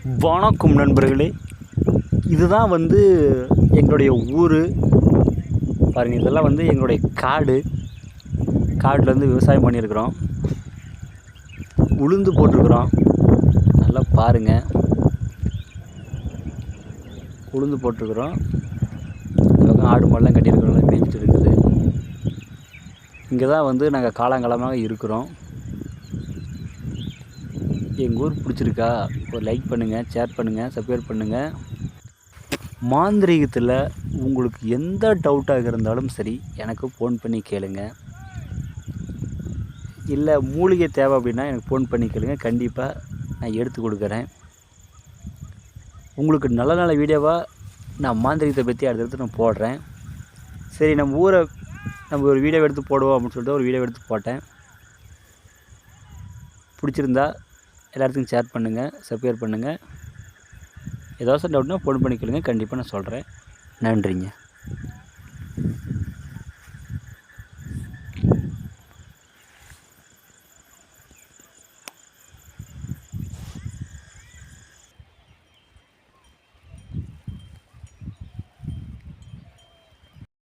வணக்கம் நண்பர்களே, இதுதான் வந்து எங்களுடைய ஊர் பாருங்கள். இதெல்லாம் வந்து எங்களுடைய காட்டில் வந்து விவசாயம் பண்ணியிருக்கிறோம். உளுந்து போட்டிருக்கிறோம். நல்லா பாருங்கள், உளுந்து போட்டிருக்கிறோம். ஆடு மாடெலாம் கட்டியிருக்கிறோம், மேய்ச்சிட்டு இருக்குது. இங்கே தான் வந்து நாங்கள் காலங்காலமாக இருக்கிறோம். எங்கள் ஊர் பிடிச்சிருக்கா? ஒரு லைக் பண்ணுங்கள், ஷேர் பண்ணுங்கள், சப்ஸ்கிரைப் பண்ணுங்கள். மாந்திரீகத்தில் உங்களுக்கு எந்த டவுட்டாக இருந்தாலும் சரி எனக்கு ஃபோன் பண்ணி கேளுங்க. இல்லை மூலிகை தேவை அப்படின்னா எனக்கு ஃபோன் பண்ணி கேளுங்க. கண்டிப்பாக நான் எடுத்து கொடுக்குறேன். உங்களுக்கு நல்ல நல்ல வீடியோவாக நான் மாந்திரீகத்தை பற்றி அடுத்தடுத்து நான் போடுறேன். சரி, நம்ம ஒரு வீடியோ எடுத்து போடுவோம் அப்படின்னு சொல்லிட்டு ஒரு வீடியோ எடுத்து போட்டேன். பிடிச்சிருந்தா எல்லாத்துக்கும் ஷேர் பண்ணுங்கள், சப்ஸ்கிரைப் பண்ணுங்கள். ஏதாச்சும் டவுட்னா ஃபோன் பண்ணி கேளுங்க. கண்டிப்பாக நான் சொல்கிறேன். நன்றிங்க.